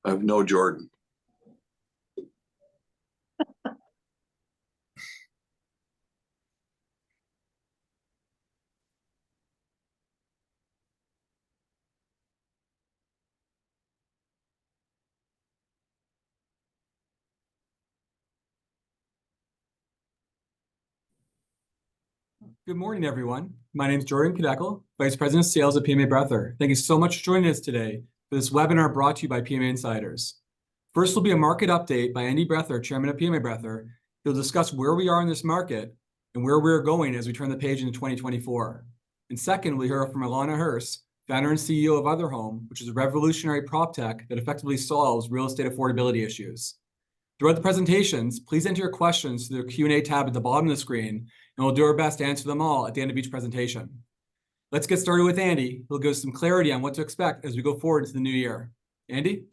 of no Jordan. Good morning, everyone. My name is Jordan Kadekel, Vice President of Sales at PMA Brethour. Thank you so much for joining us today for this webinar brought to you by PMA Insiders. First will be a market update by Andy Brethour, Chairman of PMA Brethour. He'll discuss where we are in this market and where we're going as we turn the page into 2024. And second, we'll hear from Alana Hurst, founder and CEO of Otherhome, which is a revolutionary proptech that effectively solves real estate affordability issues. Throughout the presentations, please enter your questions through the Q&A tab at the bottom of the screen, and we'll do our best to answer them all at the end of each presentation. Let's get started with Andy, who'll give us some clarity on what to expect as we go forward into the new year. Andy?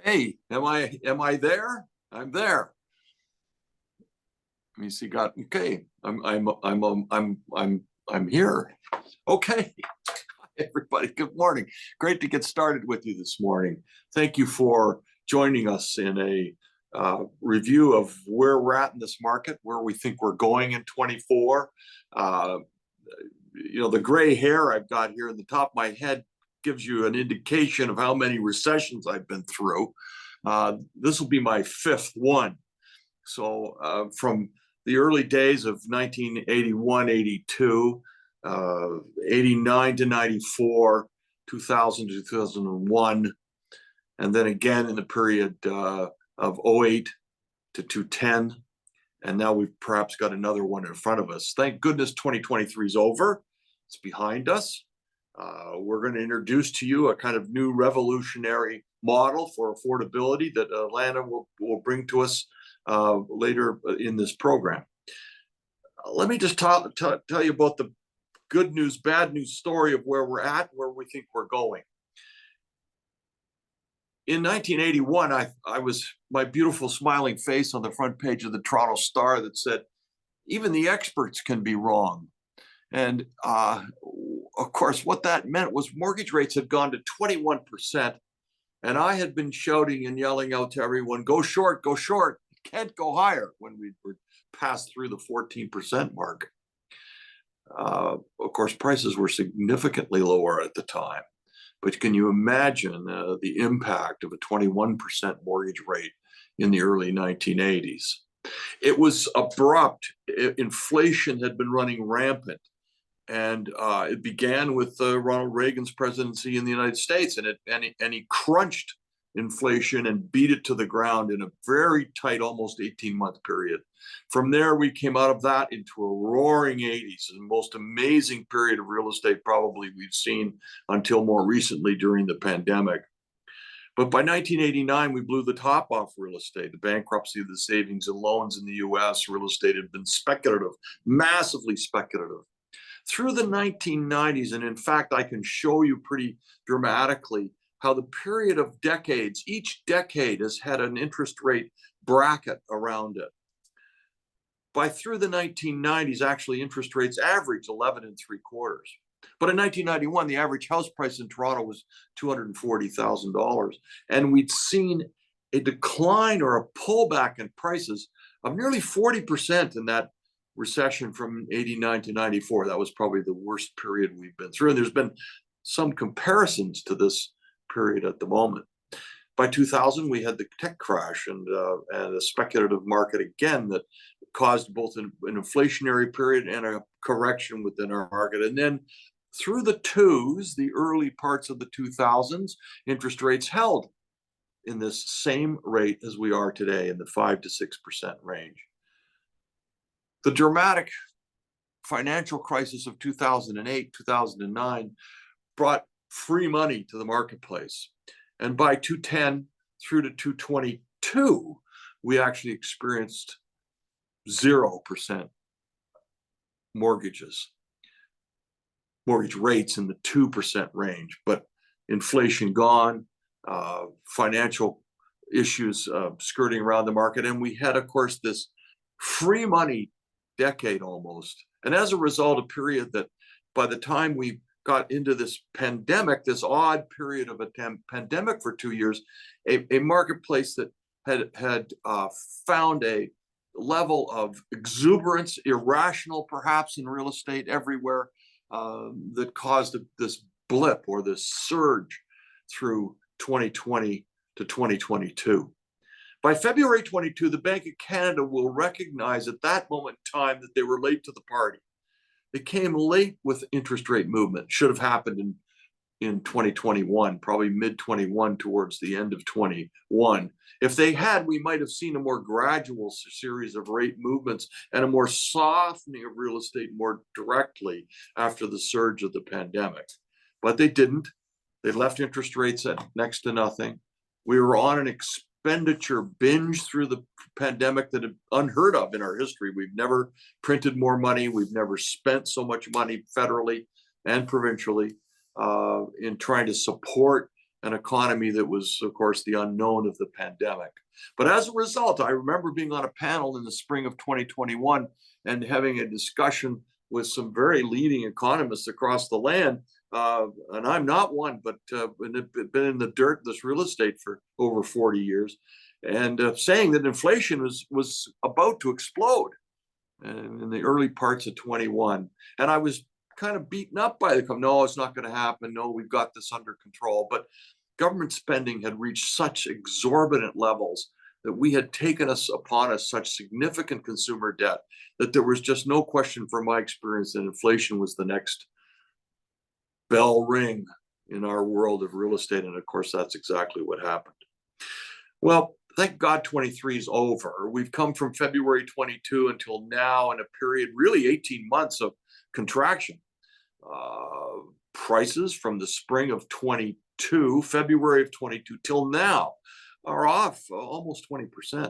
Hey, am I there? I'm there. Let me see. Okay. I'm here. Okay. Everybody, good morning. Great to get started with you this morning. Thank you for joining us in a review of where we're at in this market, where we think we're going in 24. The gray hair I've got here in the top of my head gives you an indication of how many recessions I've been through. This will be my fifth one. So from the early days of 1981, 82, 89 to 94, 2000 to 2001, and then again in the period of 08 to 2010, and now we've perhaps got another one in front of us. Thank goodness 2023 is over. It's behind us. We're going to introduce to you a kind of new revolutionary model for affordability that Alana will bring to us later in this program. Let me just tell you about the good news, bad news story of where we're at, where we think we're going. In 1981, I was my beautiful smiling face on the front page of the Toronto Star that said, even the experts can be wrong. And of course, what that meant was mortgage rates had gone to 21%. And I had been shouting and yelling out to everyone, go short, can't go higher, when we were passed through the 14% mark. Of course, prices were significantly lower at the time. But can you imagine the impact of a 21% mortgage rate in the early 1980s? It was abrupt. Inflation had been running rampant. And it began with Ronald Reagan's presidency in the United States. And he crunched inflation and beat it to the ground in a very tight, almost 18-month period. From there, we came out of that into a roaring 80s, the most amazing period of real estate probably we've seen until more recently during the pandemic. But by 1989, we blew the top off real estate. The bankruptcy of the savings and loans in the US, real estate had been speculative, massively speculative. Through the 1990s, and in fact, I can show you pretty dramatically how the period of decades, each decade has had an interest rate bracket around it. By through the 1990s, actually interest rates averaged 11 3/4. But in 1991, the average house price in Toronto was $240,000. And we'd seen a decline or a pullback in prices of nearly 40% in that recession from 89 to 94. That was probably the worst period we've been through. And there's been some comparisons to this period at the moment. By 2000, we had the tech crash and a speculative market again that caused both an inflationary period and a correction within our market. And then through the twos, the early parts of the 2000s, interest rates held in this same rate as we are today, in the 5 to 6% range. The dramatic financial crisis of 2008, 2009 brought free money to the marketplace. And by 2010 through to 2022, we actually experienced 0% mortgage rates in the 2% range, but inflation gone, financial issues skirting around the market. And we had, of course, this free money decade almost. And as a result, a period that by the time we got into this pandemic, this odd period of a pandemic for 2 years, a marketplace that had found a level of exuberance, irrational perhaps in real estate everywhere, that caused this blip or this surge through 2020 to 2022. By February 22, the Bank of Canada will recognize at that moment in time that they were late to the party. They came late with interest rate movement. Should have happened in 2021, probably mid 21 towards the end of 21. If they had, we might have seen a more gradual series of rate movements and a more softening of real estate more directly after the surge of the pandemic. But they didn't. They left interest rates at next to nothing. We were on an expenditure binge through the pandemic that is unheard of in our history. We've never printed more money. We've never spent so much money federally and provincially in trying to support an economy that was, of course, the unknown of the pandemic. But as a result, I remember being on a panel in the spring of 2021 and having a discussion with some very leading economists across the land. And I'm not one, but been in the dirt, this real estate for over 40 years, and saying that inflation was about to explode in the early parts of 21. And I was kind of beaten up by the, no, it's not going to happen. No, we've got this under control. But government spending had reached such exorbitant levels that we had taken upon us such significant consumer debt that there was just no question from my experience that inflation was the next bell ring in our world of real estate. And of course, that's exactly what happened. Well, thank God 23 is over. We've come from February 22 until now in a period, really 18 months of contraction. Prices from the spring of 22, February of 22 till now are off almost 20%,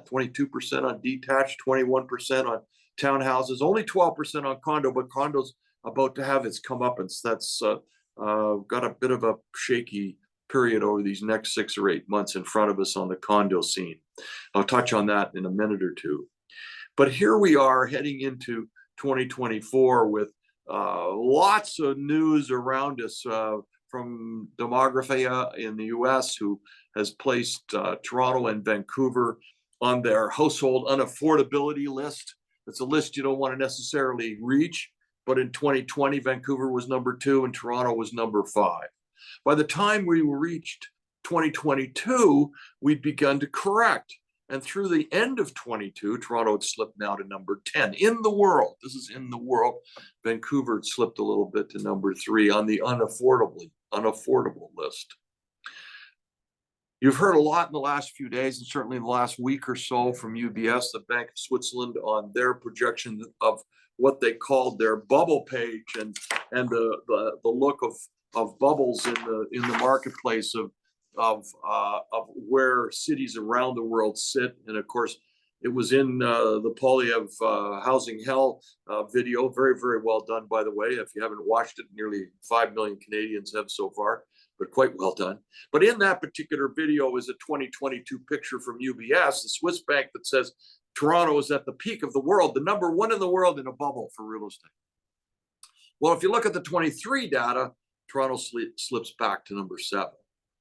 22% on detached, 21% on townhouses, only 12% on condo, but condos about to have its comeuppance. That's got a bit of a shaky period over these next 6 or 8 months in front of us on the condo scene. I'll touch on that in a minute or two. But here we are heading into 2024 with lots of news around us from Demography in the US, who has placed Toronto and Vancouver on their household unaffordability list. It's a list you don't want to necessarily reach, but in 2020, Vancouver was number 2 and Toronto was number 5. By the time we reached 2022, we'd begun to correct. And through the end of 22, Toronto had slipped now to number 10 in the world. This is in the world. Vancouver had slipped a little bit to number 3 on the unaffordable list. You've heard a lot in the last few days, and certainly in the last week or so, from UBS, the Bank of Switzerland, on their projection of what they called their bubble page, and the look of bubbles in the marketplace of where cities around the world sit. And of course, it was in the Polyev Housing Hell video. Very, very well done, by the way. If you haven't watched it, nearly 5 million Canadians have so far, but quite well done. But in that particular video is a 2022 picture from UBS, the Swiss bank, that says Toronto is at the peak of the world, the number 1 in the world in a bubble for real estate. Well, if you look at the 23 data, Toronto slips back to number 7.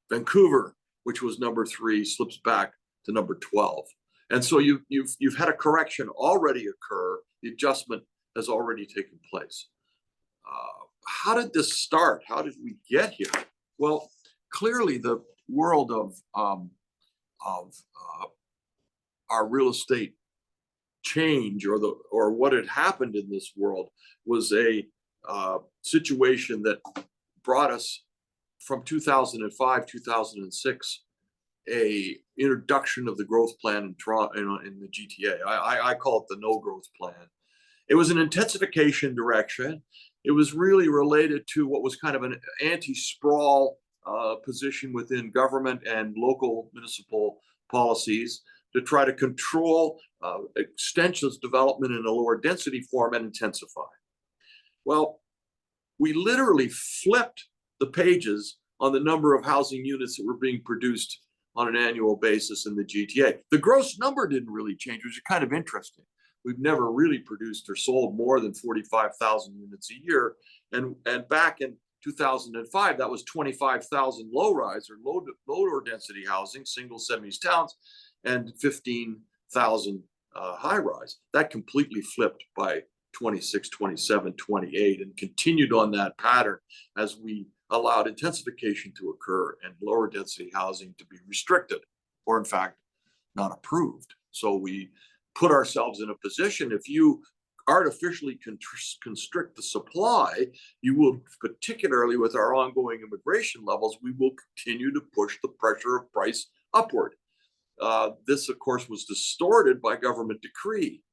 Vancouver, which was number 3, slips back to number 12. And so you've had a correction already occur. The adjustment has already taken place. How did this start? How did we get here? Well, clearly the world of our real estate change, or what had happened in this world, was a situation that brought us from 2005, 2006, a introduction of the growth plan in Toronto, in the GTA. I call it the no growth plan. It was an intensification direction. It was really related to what was kind of an anti-sprawl position within government and local municipal policies to try to control extensions development in a lower density form and intensify. Well, we literally flipped the pages on the number of housing units that were being produced on an annual basis in the GTA. The gross number didn't really change, which is kind of interesting. We've never really produced or sold more than 45,000 units a year. And back in 2005, that was 25,000 low-rise or lower density housing, single semis towns, and 15,000 high-rise. That completely flipped by 26, 27, 28, and continued on that pattern as we allowed intensification to occur and lower density housing to be restricted, or in fact, not approved. So we put ourselves in a position, if you artificially constrict the supply, you will, particularly with our ongoing immigration levels, we will continue to push the pressure of price upward. This, of course, was distorted by government decree.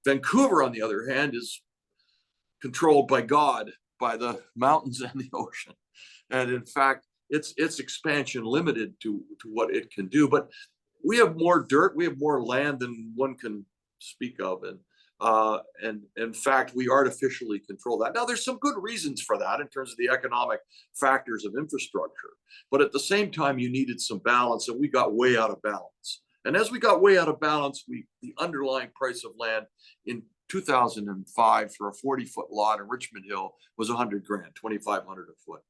Vancouver, on the other hand, is controlled by God, by the mountains and the ocean. And in fact, its expansion limited to what it can do. But we have more dirt, we have more land than one can speak of. And in fact, we artificially control that. Now, there's some good reasons for that in terms of the economic factors of infrastructure. But at the same time, you needed some balance, and we got way out of balance. And as we got way out of balance, the underlying price of land in 2005 for a 40-foot lot in Richmond Hill was $100,000, $2,500 a foot.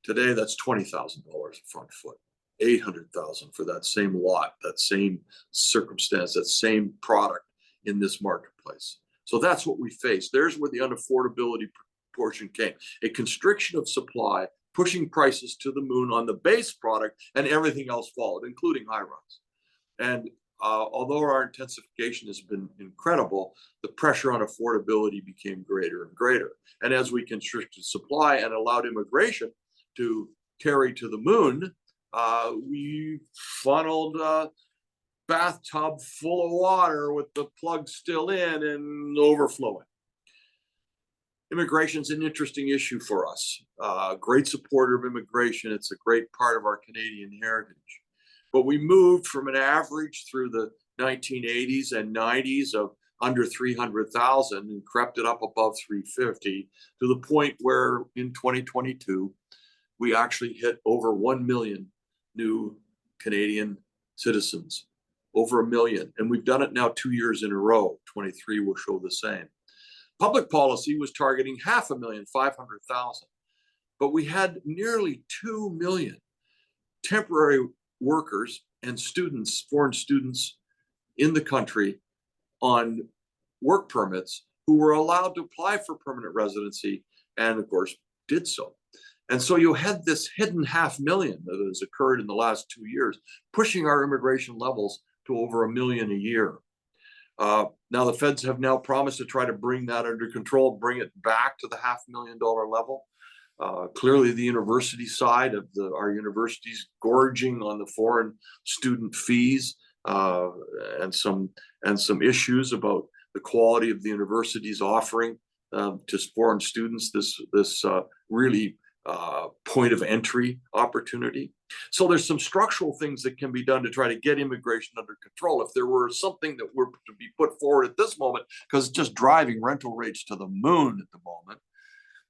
Today, that's $20,000 a front foot, $800,000 for that same lot, that same circumstance, that same product in this marketplace. So that's what we face. There's where the unaffordability portion came. A constriction of supply, pushing prices to the moon on the base product, and everything else followed, including high rise. And although our intensification has been incredible, the pressure on affordability became greater and greater. And as we constricted supply and allowed immigration to carry to the moon, we funneled a bathtub full of water with the plug still in and overflowing. Immigration is an interesting issue for us. Great supporter of immigration. It's a great part of our Canadian heritage. But we moved from an average through the 1980s and 90s of under 300,000 and crept it up above 350 to the point where in 2022, we actually hit over 1 million new Canadian citizens, over 1 million. And we've done it now 2 years in a row. 23 will show the same. Public policy was targeting 500,000, but we had nearly 2 million temporary workers and students, foreign students in the country on work permits who were allowed to apply for permanent residency and, of course, did so. And so you had this hidden 500,000 that has occurred in the last 2 years, pushing our immigration levels to over 1 million a year. Now the feds have now promised to try to bring that under control, bring it back to the $500,000 level. Clearly, the university side of our universities gorging on the foreign student fees and some issues about the quality of the universities offering to foreign students this really point of entry opportunity. So there's some structural things that can be done to try to get immigration under control. If there were something that were to be put forward at this moment, because it's just driving rental rates to the moon at the moment,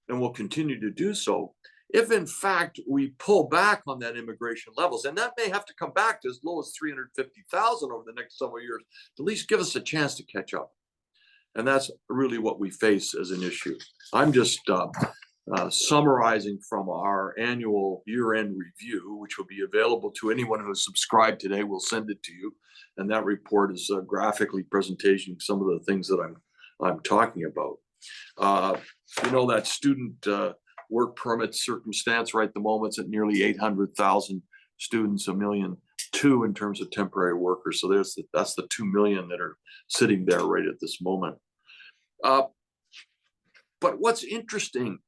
and will continue to do so, if in fact we pull back on that immigration levels, and that may have to come back to as low as 350,000 over the next several years, to at least give us a chance to catch up. And that's really what we face as an issue. I'm just summarizing from our annual year-end review, which will be available to anyone who has subscribed today. We'll send it to you. And that report is graphically presenting some of the things that I'm talking about. You know, that student work permit circumstance right at the moment is at nearly 800,000 students, 1.2 million in terms of temporary workers. So that's the 2 million that are sitting there right at this moment. But what's interesting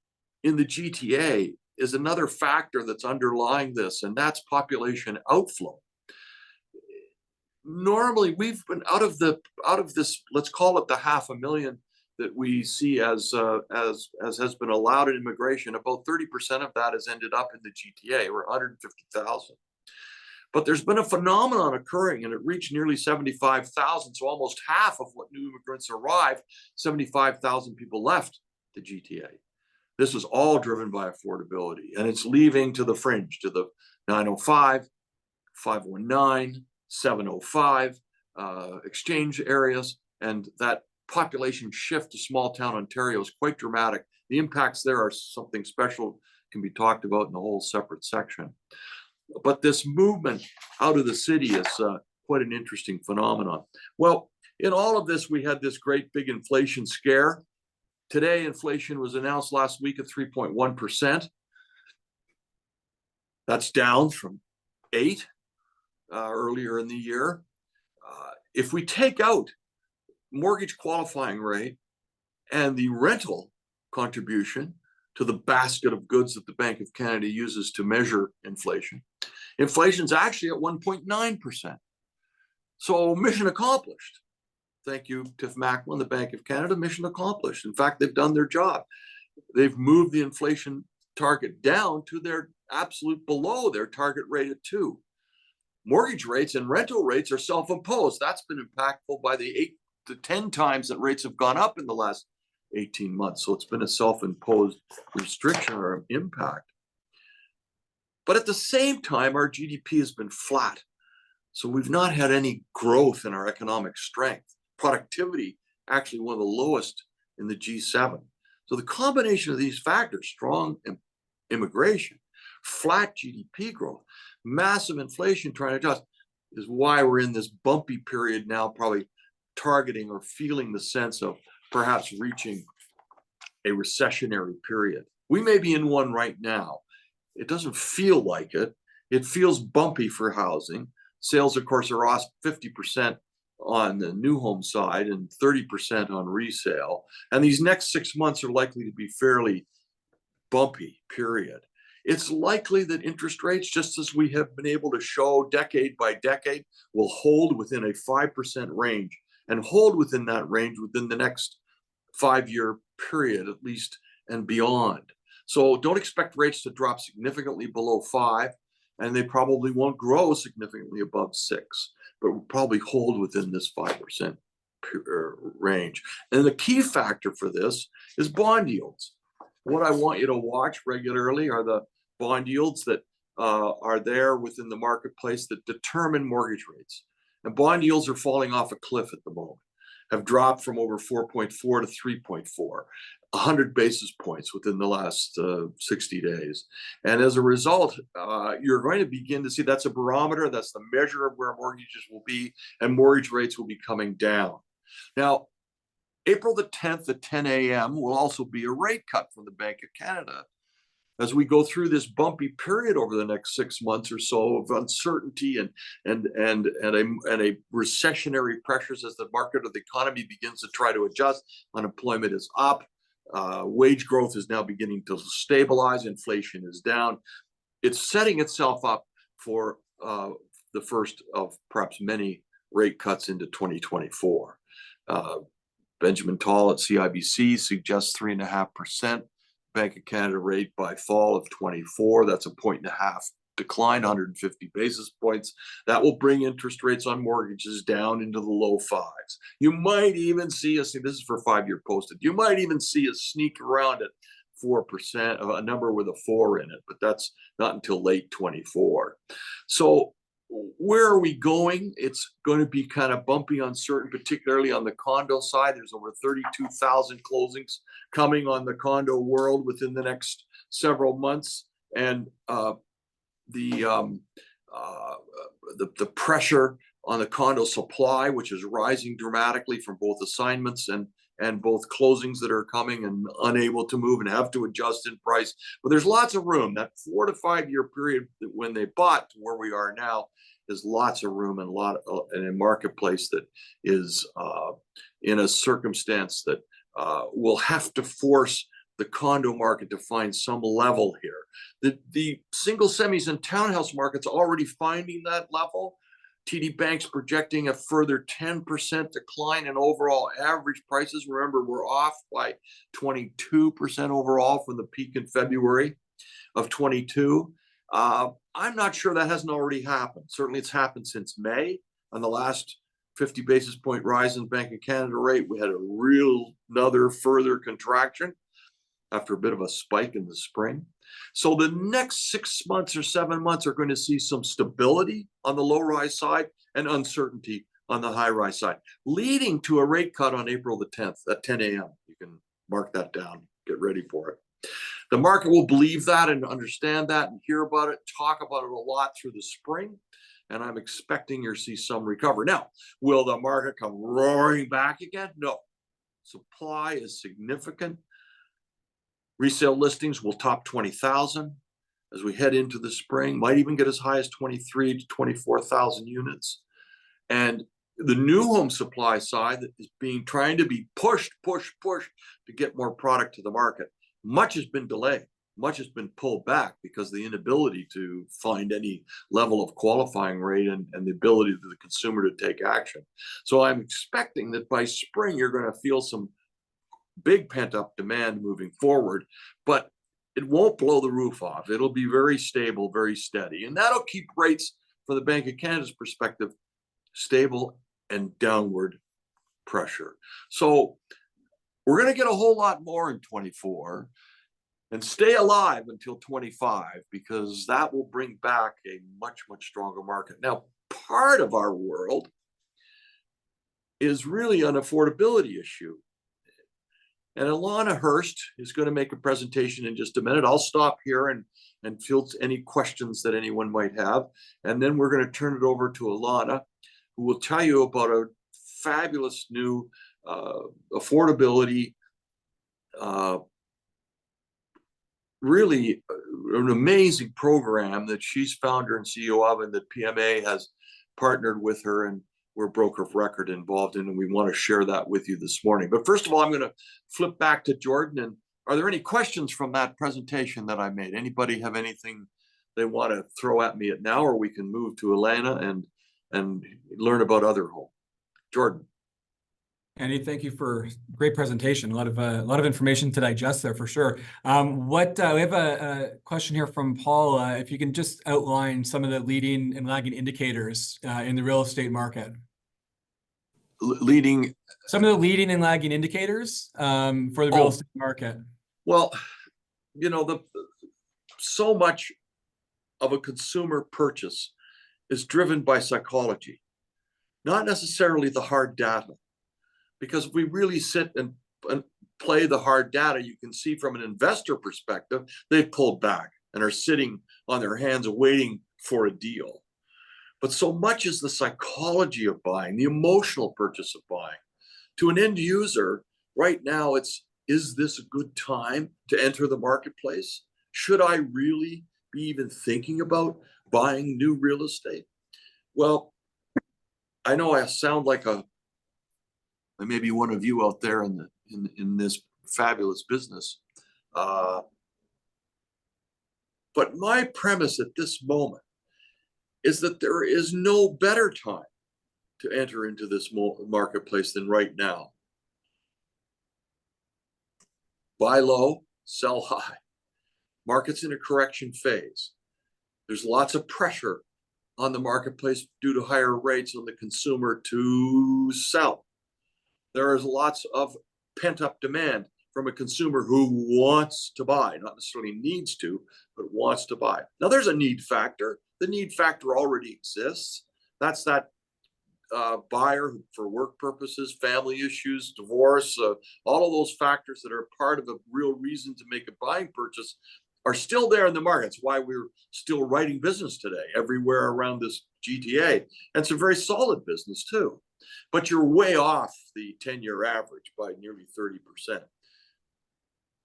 in the GTA is another factor that's underlying this, and that's population outflow. Normally, we've been out of this, let's call it the 500,000 that we see as has been allowed in immigration. About 30% of that has ended up in the GTA, or 150,000. But there's been a phenomenon occurring, and it reached nearly 75,000. So almost half of what new immigrants arrived, 75,000 people left the GTA. This was all driven by affordability, and it's leaving to the fringe, to the 905, 519, 705 exchange areas, and that population shift to small town Ontario is quite dramatic The impacts there are something special, can be talked about in a whole separate section. But this movement out of the city is quite an interesting phenomenon. Well, in all of this, we had this great big inflation scare. Today, inflation was announced last week at 3.1%. That's down from 8 earlier in the year. If we take out mortgage qualifying rate and the rental contribution to the basket of goods that the Bank of Canada uses to measure inflation, inflation's actually at 1.9%. So mission accomplished. Thank you, Tiff Macklin, the Bank of Canada, mission accomplished. In fact, they've done their job. They've moved the inflation target down to their absolute below their target rate at 2. Mortgage rates and rental rates are self-imposed. That's been impactful by the 8 to 10 times that rates have gone up in the last 18 months. So it's been a self-imposed restriction or impact. But at the same time, our GDP has been flat. So we've not had any growth in our economic strength. Productivity, actually one of the lowest in the G7. So the combination of these factors, strong immigration, flat GDP growth, massive inflation trying to adjust, is why we're in this bumpy period now, probably targeting or feeling the sense of perhaps reaching a recessionary period. We may be in one right now. It doesn't feel like it. It feels bumpy for housing. Sales, of course, are off 50% on the new home side and 30% on resale. And these next 6 months are likely to be fairly bumpy, period. It's likely that interest rates, just as we have been able to show decade by decade, will hold within a 5% range and hold within that range within the next 5-year period, at least, and beyond. So don't expect rates to drop significantly below 5, and they probably won't grow significantly above 6, but will probably hold within this 5% range. And the key factor for this is bond yields. What I want you to watch regularly are the bond yields that are there within the marketplace that determine mortgage rates. And bond yields are falling off a cliff at the moment, have dropped from over 4.4 to 3.4, 100 basis points within the last 60 days. And as a result, you're going to begin to see that's a barometer, that's the measure of where mortgages will be, and mortgage rates will be coming down. Now, April the 10th at 10 a.m. will also be a rate cut from the Bank of Canada as we go through this bumpy period over the next 6 months or so of uncertainty and a recessionary pressures as the market or the economy begins to try to adjust. Unemployment is up, wage growth is now beginning to stabilize, inflation is down. It's setting itself up for the first of perhaps many rate cuts into 2024. Benjamin Tall at CIBC suggests 3.5%. Bank of Canada rate by fall of 24. That's a 1.5 decline, 150 basis points. That will bring interest rates on mortgages down into the low 5s. You might even see us, this is for 5-year posted, you might even see us sneak around at 4%, of a number with a 4 in it, but that's not until late 24. So where are we going? It's going to be kind of bumpy, uncertain, particularly on the condo side. There's over 32,000 closings coming on the condo world within the next several months. And the pressure on the condo supply, which is rising dramatically from both assignments and both closings that are coming and unable to move and have to adjust in price. But there's lots of room. That 4 to 5 year period when they bought to where we are now is lots of room and a marketplace that is in a circumstance that will have to force the condo market to find some level here. The single semis and townhouse market's already finding that level. TD Bank's projecting a further 10% decline in overall average prices. Remember, we're off by 22% overall from the peak in February of 22. I'm not sure that hasn't already happened. Certainly it's happened since May. On the last 50 basis point rise in the Bank of Canada rate, we had another further contraction after a bit of a spike in the spring. So the next 6 months or 7 months are going to see some stability on the low-rise side and uncertainty on the high-rise side, leading to a rate cut on April the 10th at 10 a.m. You can mark that down get ready for it. The market will believe that and understand that and hear about it, talk about it a lot through the spring. And I'm expecting you to see some recovery. Now, will the market come roaring back again? No. Supply is significant. Resale listings will top 20,000 as we head into the spring, might even get as high as 23 to 24,000 units. And the new home supply side that is trying to be pushed to get more product to the market. Much has been delayed. Much has been pulled back because of the inability to find any level of qualifying rate and the ability of the consumer to take action. So I'm expecting that by spring, you're going to feel some big pent-up demand moving forward, but it won't blow the roof off. It'll be very stable, very steady. And that'll keep rates, from the Bank of Canada's perspective, stable and downward pressure. So we're going to get a whole lot more in 24 and stay alive until 25, because that will bring back a much stronger market. Now, part of our world is really an affordability issue. And Alana Hurst is going to make a presentation in just a minute. I'll stop here and field any questions that anyone might have. And then we're going to turn it over to Alana, who will tell you about a fabulous new affordability, really an amazing program that she's founder and CEO of, and that PMA has partnered with her, and we're broker of record involved in, and we want to share that with you this morning. But first of all, I'm going to flip back to Jordan. And are there any questions from that presentation that I made? Anybody have anything they want to throw at me now, or we can move to Elena and learn about otherhome. Jordan. Andy, thank you for great presentation. A lot of information to digest there for sure. We have a question here from Paul. If you can just outline some of the leading and lagging indicators in the real estate market. Some of the leading and lagging indicators for the real estate market. Well, you know, so much of a consumer purchase is driven by psychology, not necessarily the hard data. Because if we really sit and play the hard data, you can see from an investor perspective, they've pulled back and are sitting on their hands waiting for a deal. But so much is the psychology of buying, the emotional purchase of buying. To an end user, right now, is this a good time to enter the marketplace? Should I really be even thinking about buying new real estate? Well, I know I sound like maybe one of you out there in this fabulous business. But my premise at this moment is that there is no better time to enter into this marketplace than right now. Buy low, sell high. Market's in a correction phase. There's lots of pressure on the marketplace due to higher rates on the consumer to sell. There is lots of pent-up demand from a consumer who wants to buy, not necessarily needs to, but wants to buy. Now, there's a need factor. The need factor already exists. That's that buyer for work purposes, family issues, divorce, all of those factors that are part of a real reason to make a buying purchase are still there in the market. It's why we're still writing business today everywhere around this GTA. And it's a very solid business too. But you're way off the 10-year average by nearly 30%.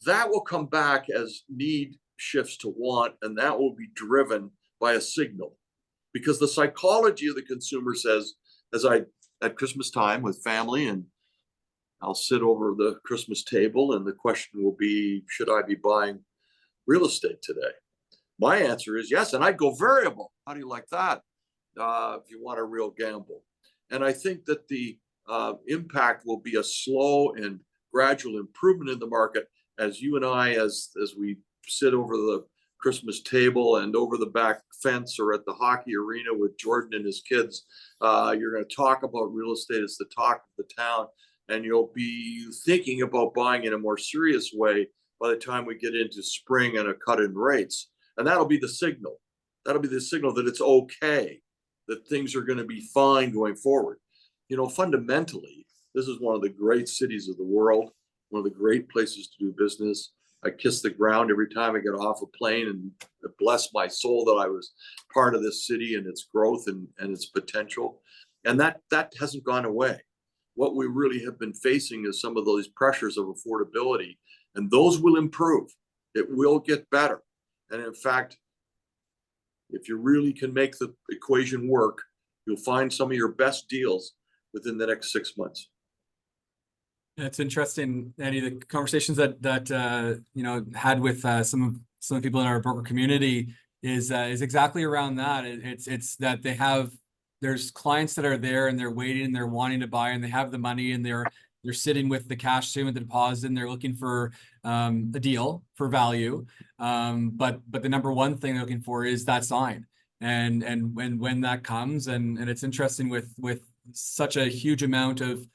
That will come back as need shifts to want, and that will be driven by a signal. Because the psychology of the consumer says, at Christmas time with family, and I'll sit over the Christmas table, and the question will be, should I be buying real estate today? My answer is yes, and I'd go variable. How do you like that? If you want a real gamble. And I think that the impact will be a slow and gradual improvement in the market as you and I, as we sit over the Christmas table and over the back fence or at the hockey arena with Jordan and his kids. You're going to talk about real estate as the talk of the town, and you'll be thinking about buying in a more serious way by the time we get into spring and a cut in rates. And that'll be the signal. That'll be the signal that it's okay, that things are going to be fine going forward. You know, fundamentally, this is one of the great cities of the world. one of the great places to do business. I kiss the ground every time I get off a plane, and bless my soul that I was part of this city and its growth and its potential. And that hasn't gone away. What we really have been facing is some of those pressures of affordability, and those will improve. It will get better. And in fact, if you really can make the equation work, you'll find some of your best deals within the next 6 months. It's interesting, Andy, the conversations that you know, had with some people in our broker community is exactly around that. It's that there's clients that are there and they're waiting and they're wanting to buy and they have the money and they're sitting with the cash too, with the deposit, and they're looking for a deal for value. But the number one thing they're looking for is that sign. And when that comes, and it's interesting with such a huge amount of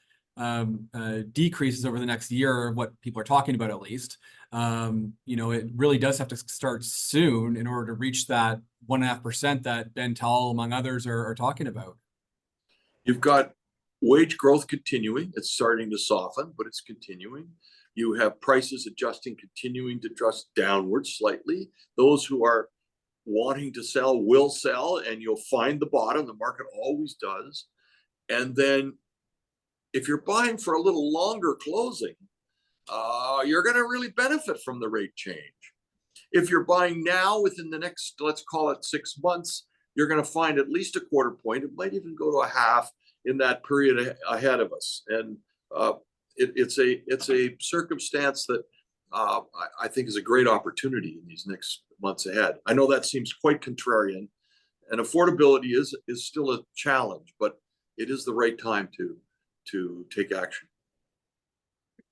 decreases over the next year, what people are talking about at least, you know, it really does have to start soon in order to reach that 1.5% that Ben Tall, among others, are talking about. You've got wage growth continuing. It's starting to soften, but it's continuing. You have prices adjusting, continuing to adjust downwards slightly. Those who are wanting to sell will sell, and you'll find the bottom. The market always does. And then if you're buying for a little longer closing, you're going to really benefit from the rate change. If you're buying now within the next, let's call it 6 months, you're going to find at least a 1/4 point. It might even go to a half in that period ahead of us. And it's a circumstance that I think is a great opportunity in these next months ahead. I know that seems quite contrarian, and affordability is still a challenge, but it is the right time to take action. I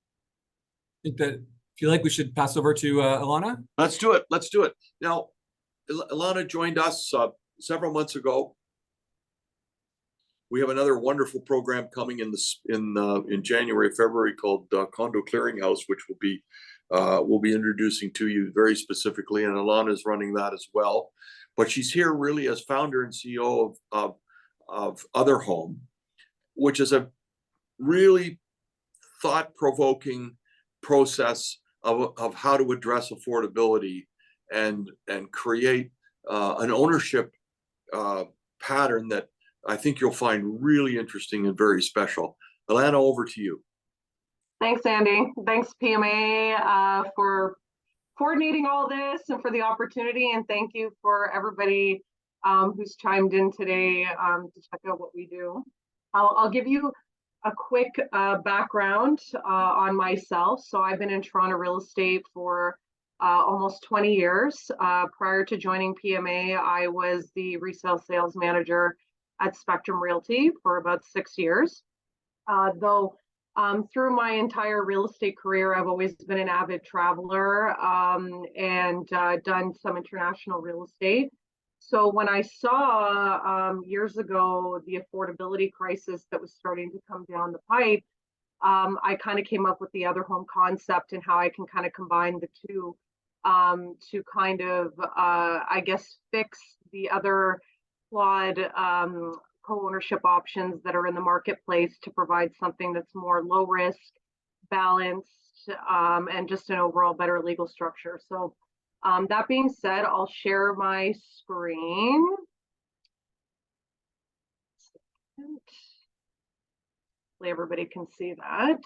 think that feel like we should pass over to Ilana. Let's do it. Now, Ilana joined us several months ago. We have another wonderful program coming in January, February called Condo Clearinghouse, which we'll be introducing to you very specifically, and Ilana is running that as well. But she's here really as founder and CEO of Otherhome, which is a really thought-provoking process of how to address affordability and create an ownership pattern that I think you'll find really interesting and very special. Ilana, over to you. Thanks, Andy. Thanks, PMA, for coordinating all this and for the opportunity. And thank you for everybody who's chimed in today to check out what we do. I'll give you a quick background on myself. So I've been in Toronto real estate for almost 20 years. Prior to joining PMA, I was the resale sales manager at Spectrum Realty for about 6 years. Though through my entire real estate career, I've always been an avid traveler and done some international real estate. So when I saw years ago the affordability crisis that was starting to come down the pipe, I kind of came up with the Otherhome concept and how I can kind of combine the two to kind of, I guess, fix the other flawed co-ownership options that are in the marketplace to provide something that's more low risk, balanced, and just an overall better legal structure. So that being said, I'll share my screen. Hopefully everybody can see that.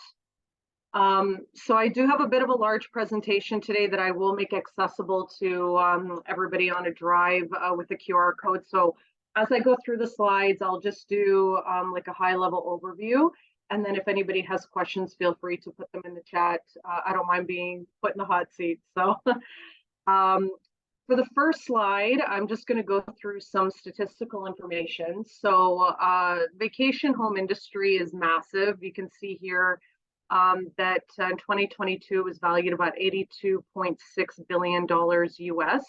So I do have a bit of a large presentation today that I will make accessible to everybody on a drive with a QR code. So as I go through the slides, I'll just do like a high level overview. And then if anybody has questions, feel free to put them in the chat. I don't mind being put in the hot seat. So for the first slide, I'm just going to go through some statistical information. So vacation home industry is massive. You can see here that in 2022 was valued about $82.6 billion US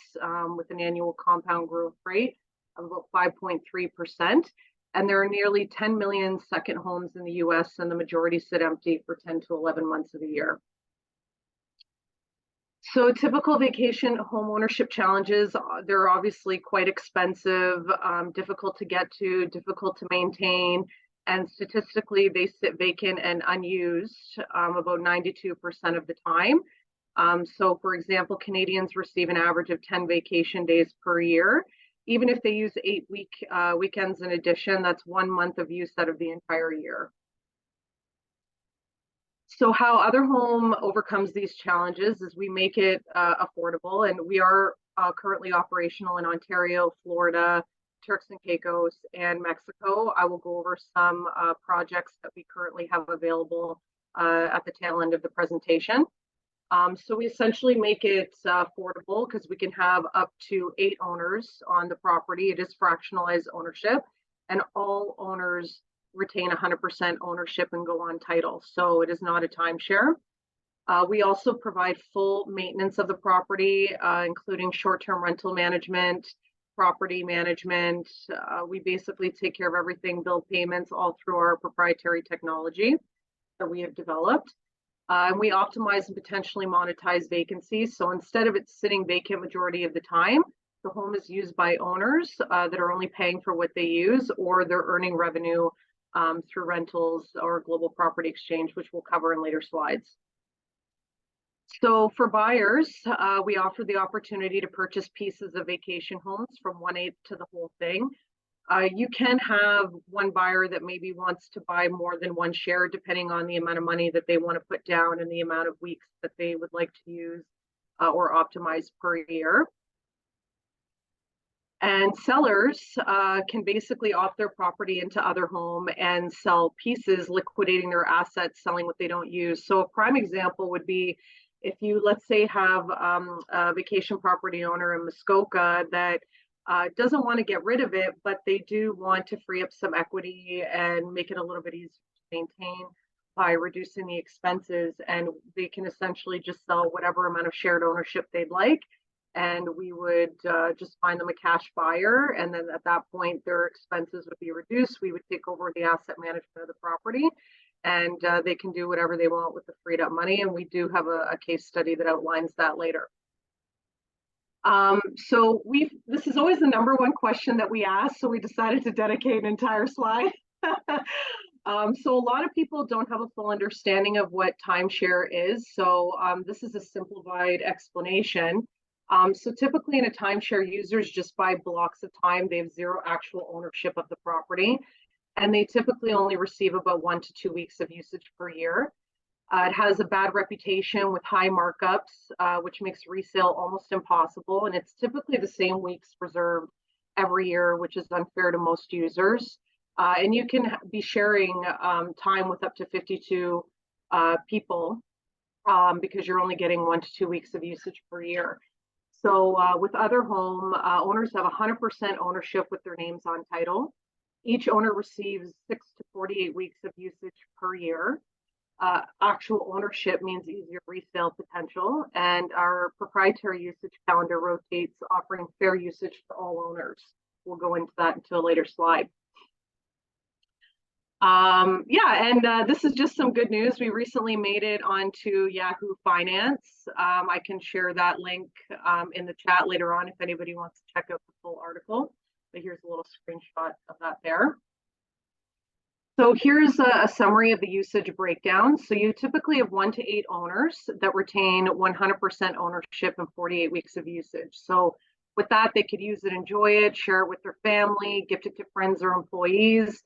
with an annual compound growth rate of about 5.3%. And there are nearly 10 million second homes in the US, and the majority sit empty for 10 to 11 months of the year. So typical vacation home ownership challenges, they're obviously quite expensive, difficult to get to, difficult to maintain. and statistically they sit vacant and unused about 92% of the time. So for example, Canadians receive an average of 10 vacation days per year. Even if they use 8 weekends in addition, that's 1 month of use out of the entire year. So how otherhome overcomes these challenges is we make it affordable, and we are currently operational in Ontario, Florida, Turks and Caicos, and Mexico. I will go over some projects that we currently have available at the tail end of the presentation. So we essentially make it affordable because we can have up to 8 owners on the property. It is fractionalized ownership, and all owners retain 100% ownership and go on title. So it is not a timeshare. We also provide full maintenance of the property, including short-term rental management, property management. We basically take care of everything, bill payments, all through our proprietary technology that we have developed. And we optimize and potentially monetize vacancies. So instead of it sitting vacant majority of the time, the home is used by owners that are only paying for what they use, or they're earning revenue through rentals or global property exchange, which we'll cover in later slides. So for buyers, we offer the opportunity to purchase pieces of vacation homes from 1/8 to the whole thing. You can have one buyer that maybe wants to buy more than one share, depending on the amount of money that they want to put down and the amount of weeks that they would like to use or optimize per year. And sellers can basically opt their property into otherhome and sell pieces, liquidating their assets, selling what they don't use. So a prime example would be if you, let's say, have a vacation property owner in Muskoka that doesn't want to get rid of it, but they do want to free up some equity and make it a little bit easier to maintain by reducing the expenses. And they can essentially just sell whatever amount of shared ownership they'd like. And we would just find them a cash buyer. And then at that point, their expenses would be reduced. We would take over the asset management of the property, and they can do whatever they want with the freed up money. And we do have a case study that outlines that later. So this is always the number one question that we ask. So we decided to dedicate an entire slide. So a lot of people don't have a full understanding of what timeshare is. So this is a simplified explanation. So typically in a timeshare, users just buy blocks of time. They have zero actual ownership of the property, and they typically only receive about 1 to 2 weeks of usage per year. It has a bad reputation with high markups, which makes resale almost impossible. And it's typically the same weeks reserved every year, which is unfair to most users. And you can be sharing time with up to 52 people because you're only getting 1 to 2 weeks of usage per year. So with otherhome, owners have 100% ownership with their names on title. Each owner receives 6 to 48 weeks of usage per year. Actual ownership means easier resale potential, and our proprietary usage calendar rotates, offering fair usage for all owners. We'll go into that into a later slide. This is just some good news. We recently made it onto Yahoo Finance. I can share that link in the chat later on if anybody wants to check out the full article. But here's a little screenshot of that there. So here's a summary of the usage breakdown. So you typically have 1 to 8 owners that retain 100% ownership and 48 weeks of usage. So with that, they could use it, enjoy it, share it with their family, gift it to friends or employees.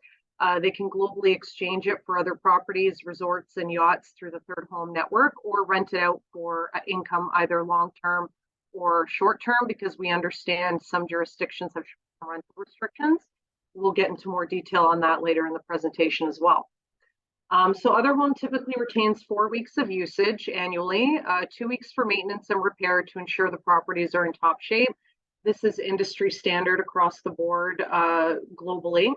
They can globally exchange it for other properties, resorts, and yachts through the Third Home network, or rent it out for income, either long-term or short-term, because we understand some jurisdictions have rental restrictions. We'll get into more detail on that later in the presentation as well. So otherhome typically retains 4 weeks of usage annually, 2 weeks for maintenance and repair to ensure the properties are in top shape. This is industry standard across the board globally,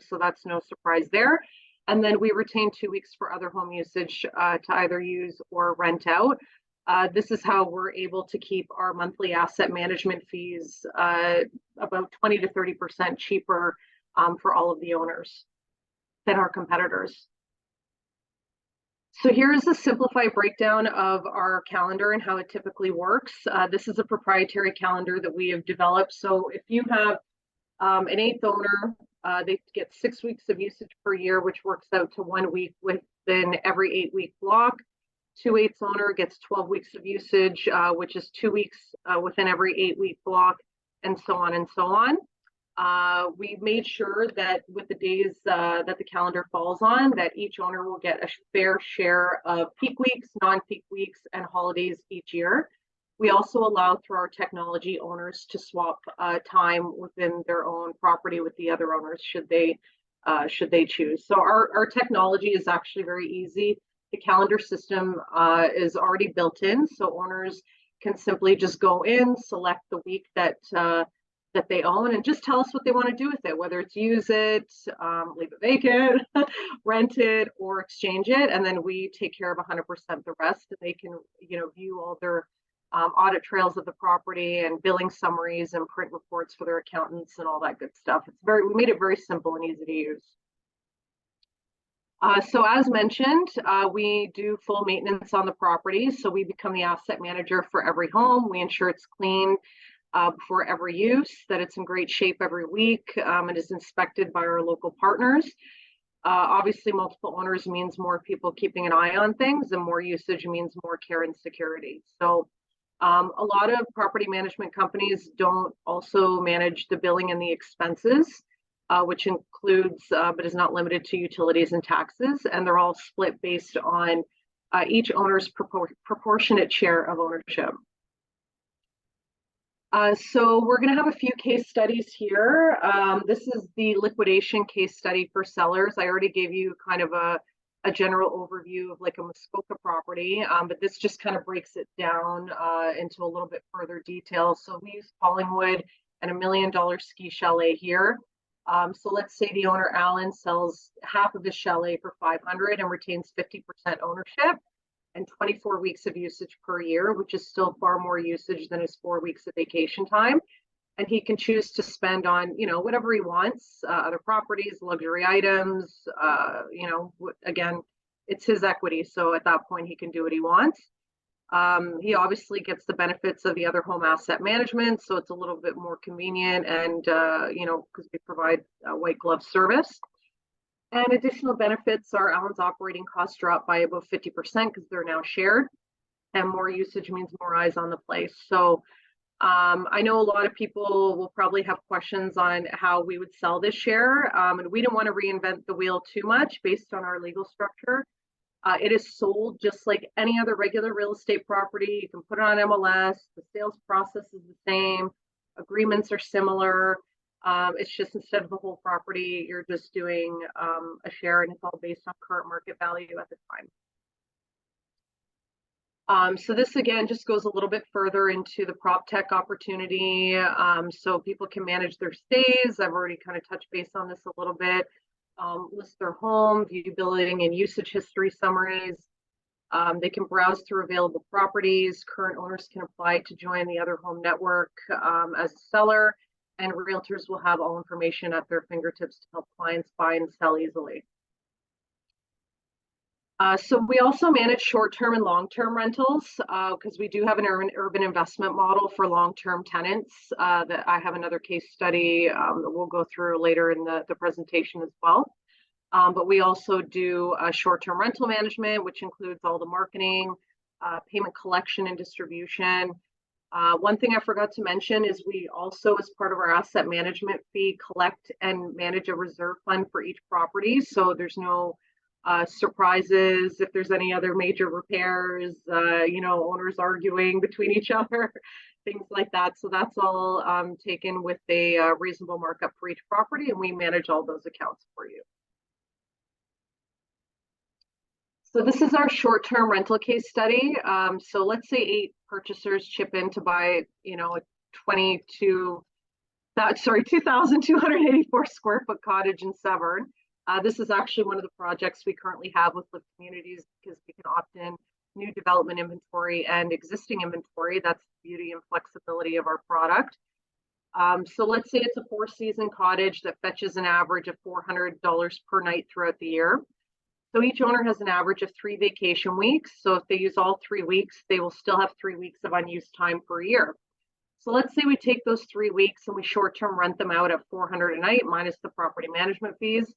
so that's no surprise there. And then we retain 2 weeks for otherhome usage to either use or rent out. This is how we're able to keep our monthly asset management fees about 20 to 30% cheaper for all of the owners than our competitors. So here's a simplified breakdown of our calendar and how it typically works. This is a proprietary calendar that we have developed. So if you have an 8th owner They get 6 weeks of usage per year, which works out to 1 week within every 8-week block. 2/8 owner gets 12 weeks of usage, which is 2 weeks within every 8-week block, and so on and so on. We made sure that with the days that the calendar falls on, that each owner will get a fair share of peak weeks, non-peak weeks, and holidays each year. We also allow through our technology owners to swap time within their own property with the other owners should they choose. So our technology is actually very easy. The calendar system is already built in, so owners can simply just go in, select the week that they own, and just tell us what they want to do with it, whether it's use it, leave it vacant, rent it, or exchange it, and then we take care of 100% the rest. And they can, view all their audit trails of the property and billing summaries and print reports for their accountants and all that good stuff. We made it very simple and easy to use. So as mentioned, we do full maintenance on the property. So we become the asset manager for every home. We ensure it's clean before every use, that it's in great shape every week. It is inspected by our local partners. Obviously, multiple owners means more people keeping an eye on things, and more usage means more care and security. So a lot of property management companies don't also manage the billing and the expenses, which includes, but is not limited to, utilities and taxes, and they're all split based on each owner's proportionate share of ownership. So we're going to have a few case studies here. This is the liquidation case study for sellers. I already gave you kind of a general overview of like a Muskoka property, but this just kind of breaks it down into a little bit further detail. So we use Collingwood and $1 million ski chalet here. So let's say the owner, Alan, sells half of his chalet for $500 and retains 50% ownership and 24 weeks of usage per year, which is still far more usage than his 4 weeks of vacation time. And he can choose to spend on, whatever he wants, other properties, luxury items, again, it's his equity. So at that point, he can do what he wants. He obviously gets the benefits of the other home asset management. So it's a little bit more convenient and, because we provide a white glove service. And additional benefits are Alan's operating costs drop by about 50% because they're now shared, and more usage means more eyes on the place. So I know a lot of people will probably have questions on how we would sell this share, and we don't want to reinvent the wheel too much based on our legal structure. It is sold just like any other regular real estate property. You can put it on MLS. The sales process is the same. Agreements are similar. It's just instead of the whole property, you're just doing a share, and it's all based on current market value at the time. So this again just goes a little bit further into the proptech opportunity. So people can manage their stays. I've already kind of touched base on this a little bit. List their home, view billing and usage history summaries. They can browse through available properties. Current owners can apply to join the other home network as a seller. And realtors will have all information at their fingertips to help clients buy and sell easily. So we also manage short-term and long-term rentals because we do have an urban investment model for long-term tenants that I have another case study that we'll go through later in the presentation as well. But we also do short-term rental management, which includes all the marketing, payment collection and distribution. One thing I forgot to mention is we also, as part of our asset management fee, collect and manage a reserve fund for each property. So there's no surprises if there's any other major repairs, owners arguing between each other, things like that. So that's all taken with a reasonable markup for each property, and we manage all those accounts for you. So this is our short-term rental case study. So let's say 8 purchasers chip in to buy, a 2,284 square foot cottage in Severn. This is actually one of the projects we currently have with Live Communities because we can opt in new development inventory and existing inventory. That's the beauty and flexibility of our product. So let's say it's a 4-season cottage that fetches an average of $400 per night throughout the year. So each owner has an average of 3 vacation weeks. So if they use all 3 weeks, they will still have 3 weeks of unused time per year. So let's say we take those 3 weeks and we short-term rent them out at $400 a night minus the property management fees.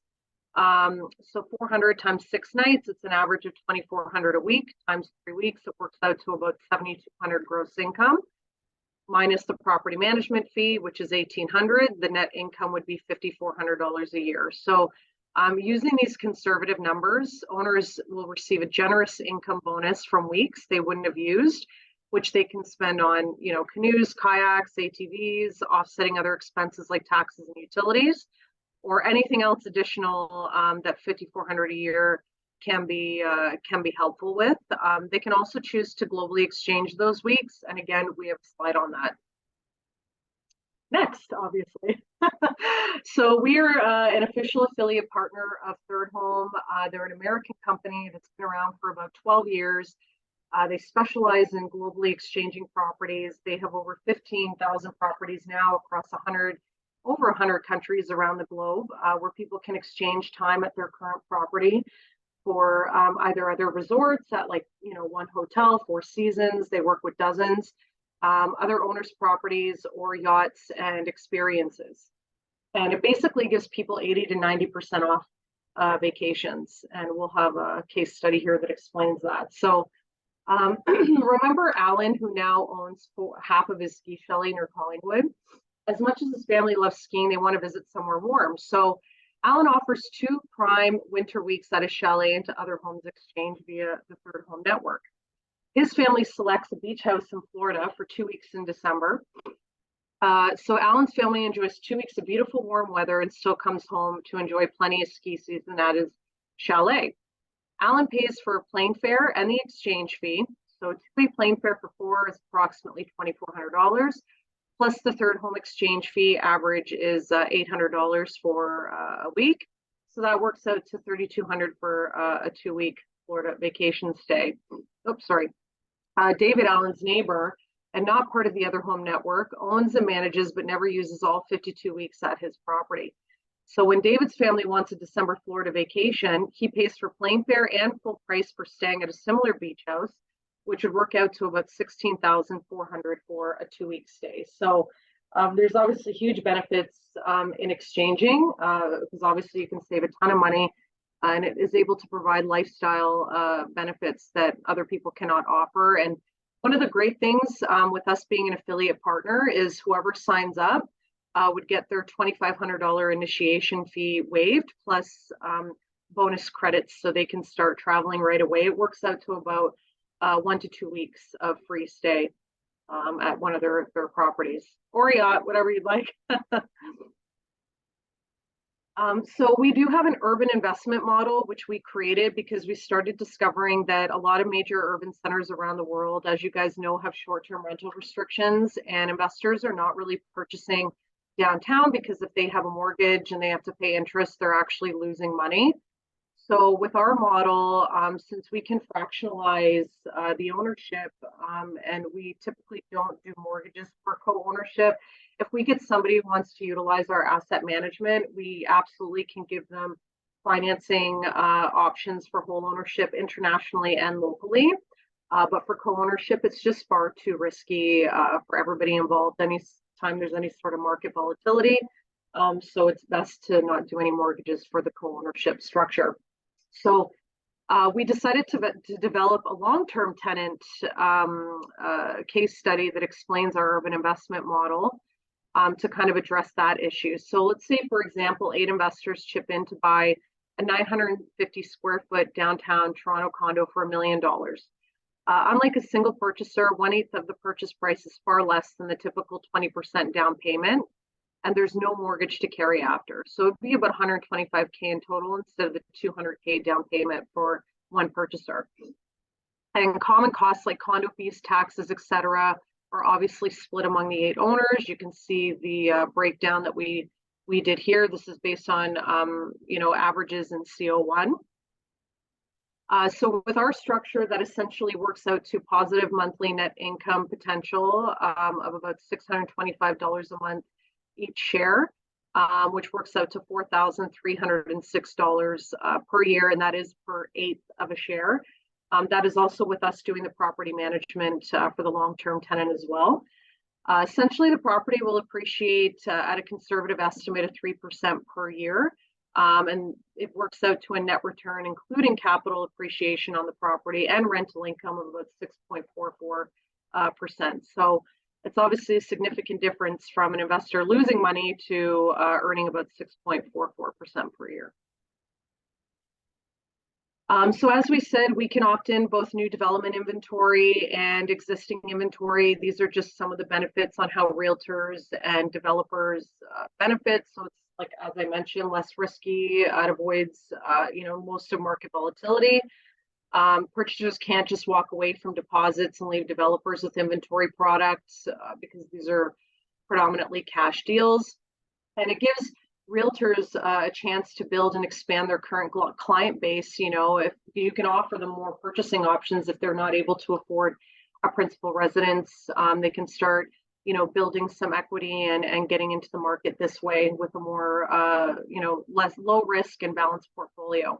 So 400 times 6 nights, it's an average of 2,400 a week times 3 weeks. It works out to about 7,200 gross income minus the property management fee, which is 1,800. The net income would be $5,400 a year. So using these conservative numbers, owners will receive a generous income bonus from weeks they wouldn't have used, which they can spend on, canoes, kayaks, ATVs, offsetting other expenses like taxes and utilities, or anything else additional that $5,400 a year can be helpful with. They can also choose to globally exchange those weeks, and again, we have a slide on that. Next, obviously. So we are an official affiliate partner of Third Home. They're an American company that's been around for about 12 years. They specialize in globally exchanging properties. They have over 15,000 properties now across over 100 countries around the globe, where people can exchange time at their current property for either other resorts at one hotel, 4 seasons. They work with dozens, other owners' properties or yachts and experiences. And it basically gives people 80 to 90% off vacations. And we'll have a case study here that explains that. So remember Alan, who now owns half of his ski chalet near Collingwood? As much as his family loves skiing, they want to visit somewhere warm. So Alan offers 2 prime winter weeks at his chalet into Other Homes Exchange via the Third Home network. His family selects a beach house in Florida for 2 weeks in December. So Alan's family enjoys 2 weeks of beautiful warm weather and still comes home to enjoy plenty of ski season at his chalet. Alan pays for plane fare and the exchange fee. So typically plane fare for 4 is approximately $2,400. Plus the Third Home exchange fee average is $800 for a week. So that works out to $3,200 for a 2-week Florida vacation stay. Oops, sorry. David, Allen's neighbor and not part of the Other Home network, owns and manages but never uses all 52 weeks at his property. So when David's family wants a December Florida vacation, he pays for plane fare and full price for staying at a similar beach house, which would work out to about $16,400 for a 2-week stay. So there's obviously huge benefits in exchanging, because obviously you can save a ton of money, and it is able to provide lifestyle benefits that other people cannot offer. And one of the great things with us being an affiliate partner is whoever signs up would get their $2,500 initiation fee waived, plus bonus credits so they can start traveling right away. It works out to about 1 to 2 weeks of free stay at one of their properties, or yacht, whatever you'd like. So we do have an urban investment model, which we created because we started discovering that a lot of major urban centers around the world, as you guys know, have short-term rental restrictions, and investors are not really purchasing downtown because if they have a mortgage and they have to pay interest, they're actually losing money. So with our model, since we can fractionalize the ownership, and we typically don't do mortgages for co-ownership, if we get somebody who wants to utilize our asset management, we absolutely can give them financing options for whole ownership internationally and locally. But for co-ownership, it's just far too risky for everybody involved anytime there's any sort of market volatility. So it's best to not do any mortgages for the co-ownership structure. So we decided to develop a long-term tenant case study that explains our urban investment model to kind of address that issue. So let's say, for example, 8 investors chip in to buy a 950 square foot downtown Toronto condo for $1 million. Unlike a single purchaser, 1/8 of the purchase price is far less than the typical 20% down payment, and there's no mortgage to carry after. So it'd be about $125K in total instead of the $200K down payment for one purchaser. And common costs like condo fees, taxes, etc., are obviously split among the 8 owners. You can see the breakdown that we did here. This is based on averages in CO1. So with our structure, that essentially works out to positive monthly net income potential of about $625 a month each share, which works out to $4,306 per year, and that is per 1/8 of a share. That is also with us doing the property management for the long-term tenant as well. Essentially, the property will appreciate at a conservative estimate of 3% per year. And it works out to a net return, including capital appreciation on the property and rental income of about 6.44%. So it's obviously a significant difference from an investor losing money to earning about 6.44% per year. So as we said, we can opt in both new development inventory and existing inventory. These are just some of the benefits on how realtors and developers benefit. So it's like, as I mentioned, less risky. It avoids, most of market volatility. Purchasers can't just walk away from deposits and leave developers with inventory products because these are predominantly cash deals. And it gives realtors a chance to build and expand their current client base. If you can offer them more purchasing options, if they're not able to afford a principal residence, they can start building some equity and getting into the market this way with a more less low risk and balanced portfolio.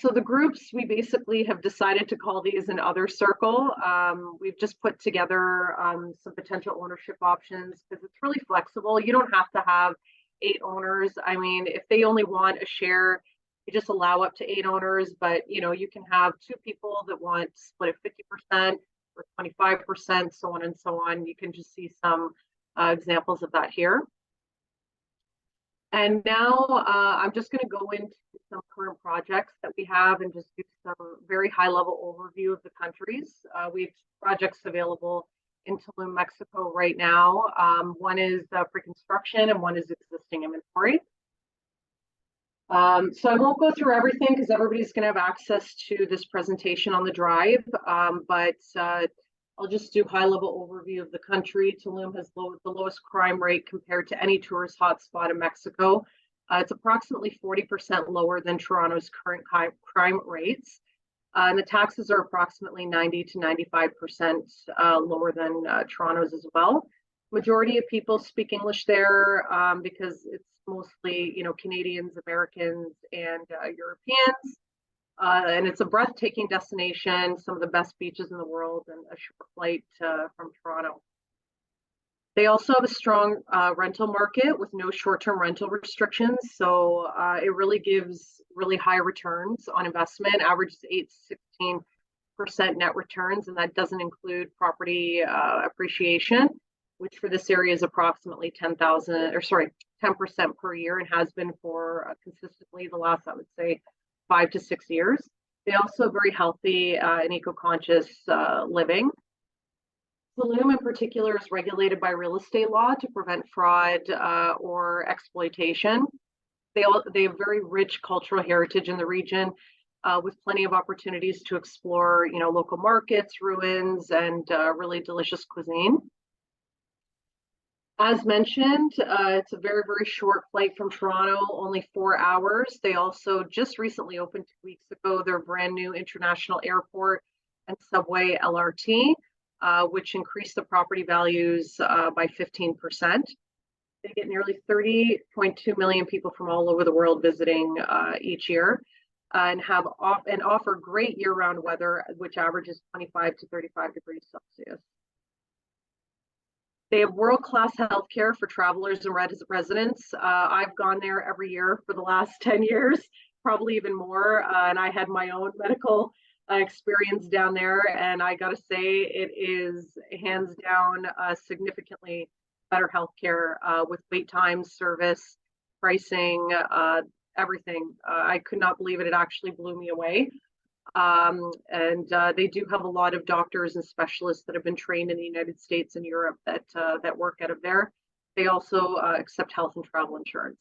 So the groups, we basically have decided to call these an other circle. We've just put together some potential ownership options because it's really flexible. You don't have to have 8 owners. I mean, if they only want a share, you just allow up to 8 owners, but you can have 2 people that want to split it 50% or 25%, so on and so on. You can just see some examples of that here. And now I'm just going to go into some current projects that we have and just give some very high level overview of the countries. We have projects available in Tulum, Mexico right now. One is pre-construction and one is existing inventory. So I won't go through everything because everybody's going to have access to this presentation on the drive, but I'll just do high level overview of the country. Tulum has the lowest crime rate compared to any tourist hotspot in Mexico. It's approximately 40% lower than Toronto's current crime rates. And the taxes are approximately 90 to 95% lower than Toronto's as well. Majority of people speak English there because it's mostly, Canadians, Americans, and Europeans. And it's a breathtaking destination, some of the best beaches in the world, and a short flight from Toronto. They also have a strong rental market with no short-term rental restrictions. So it really gives really high returns on investment, averages 8 to 16% net returns, and that doesn't include property appreciation, which for this area is approximately 10% per year and has been for consistently the last, I would say, 5 to 6 years. They also have very healthy and eco-conscious living. Tulum in particular is regulated by real estate law to prevent fraud or exploitation. They have very rich cultural heritage in the region with plenty of opportunities to explore, local markets, ruins, and really delicious cuisine. As mentioned, it's a very, very short flight from Toronto, only 4 hours. They also just recently opened 2 weeks ago their brand new international airport and subway LRT, which increased the property values by 15%. They get nearly 30.2 million people from all over the world visiting each year and offer great year-round weather, which averages 25 to 35 degrees Celsius. They have world-class healthcare for travelers and residents. I've gone there every year for the last 10 years, probably even more. And I had my own medical experience down there. And I got to say, it is hands down significantly better healthcare with wait times, service, pricing, everything. I could not believe it. It actually blew me away. And they do have a lot of doctors and specialists that have been trained in the United States and Europe that work out of there. They also accept health and travel insurance.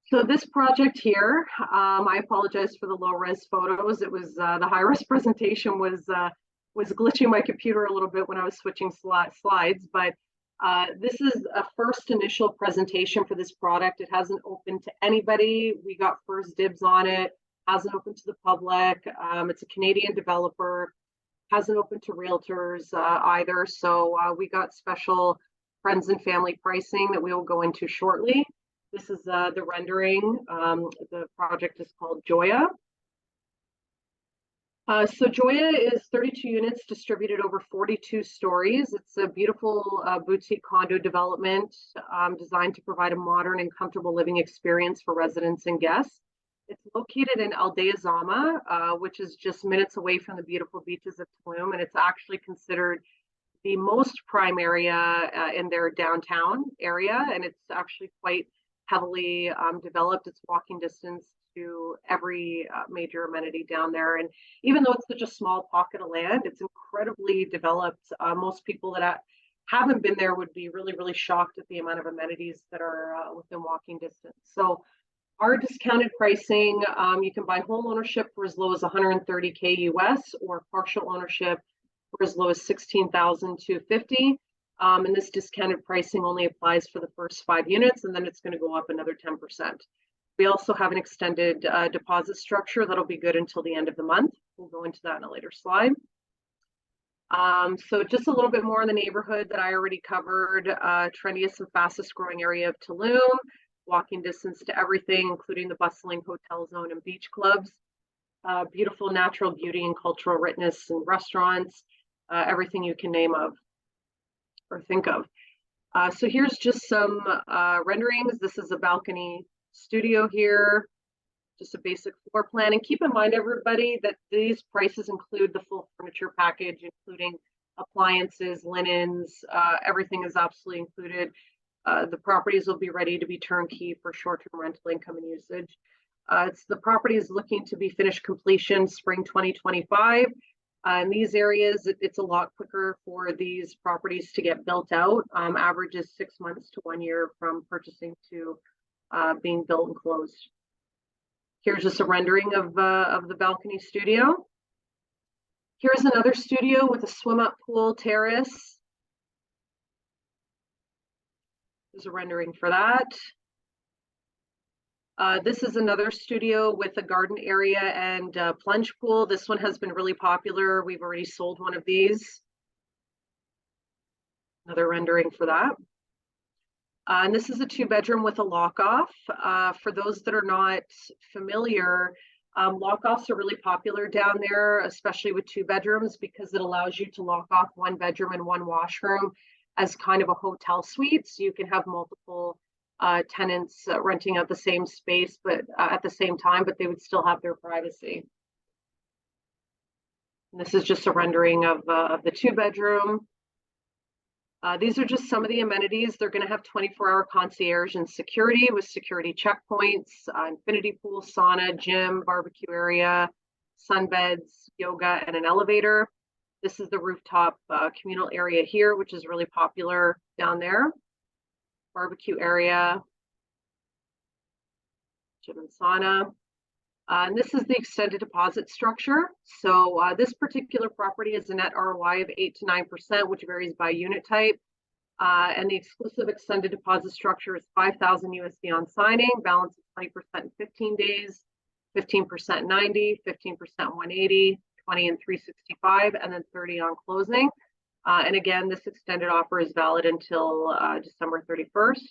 So this project here, I apologize for the low-res photos. It was the high-res presentation was glitching my computer a little bit when I was switching slides, but this is a first initial presentation for this product. It hasn't opened to anybody. We got first dibs on it. Hasn't opened to the public. It's a Canadian developer. Hasn't opened to realtors either. So we got special friends and family pricing that we will go into shortly. This is the rendering. The project is called Joya. So Joya is 32 units distributed over 42 stories. It's a beautiful boutique condo development designed to provide a modern and comfortable living experience for residents and guests. It's located in Aldea Zama, which is just minutes away from the beautiful beaches of Tulum, and it's actually considered the most prime area in their downtown area, and it's actually quite heavily developed. It's walking distance to every major amenity down there. And even though it's such a small pocket of land, it's incredibly developed. Most people that haven't been there would be really, really shocked at the amount of amenities that are within walking distance. So our discounted pricing, you can buy home ownership for as low as 130K US or partial ownership for as low as 16,250. And this discounted pricing only applies for the first 5 units, and then it's going to go up another 10%. We also have an extended deposit structure that'll be good until the end of the month. We'll go into that in a later slide. So just a little bit more in the neighborhood that I already covered. Trendiest and fastest growing area of Tulum, walking distance to everything, including the bustling hotel zone and beach clubs. Beautiful natural beauty and cultural richness and restaurants, everything you can name of or think of. So here's just some renderings. This is a balcony studio here, just a basic floor plan. And keep in mind, everybody, that these prices include the full furniture package, including appliances, linens, everything is absolutely included. The properties will be ready to be turnkey for short-term rental income and usage. The property is looking to be finished completion spring 2025. In these areas, it's a lot quicker for these properties to get built out. Average is 6 months to 1 year from purchasing to being built and closed. Here's just a rendering of the balcony studio. Here's another studio with a swim-up pool terrace. There's a rendering for that. This is another studio with a garden area and plunge pool. This one has been really popular. We've already sold one of these. Another rendering for that. And this is a 2-bedroom with a lock-off. For those that are not familiar, lock-offs are really popular down there, especially with 2 bedrooms, because it allows you to lock off 1 bedroom and 1 washroom as kind of a hotel suite. So you can have multiple tenants renting out the same space, but at the same time, but they would still have their privacy. And this is just a rendering of the 2-bedroom. These are just some of the amenities. They're going to have 24-hour concierge and security with security checkpoints, infinity pool, sauna, gym, barbecue area, sunbeds, yoga, and an elevator. This is the rooftop communal area here, which is really popular down there. Barbecue area, gym and sauna. And this is the extended deposit structure. So this particular property has a net ROI of 8 to 9%, which varies by unit type. And the exclusive extended deposit structure is 5,000 USD on signing, balance of 20% in 15 days, 15% 90, 15% 180, 20 and 365, and then 30 on closing. And again, this extended offer is valid until December 31st.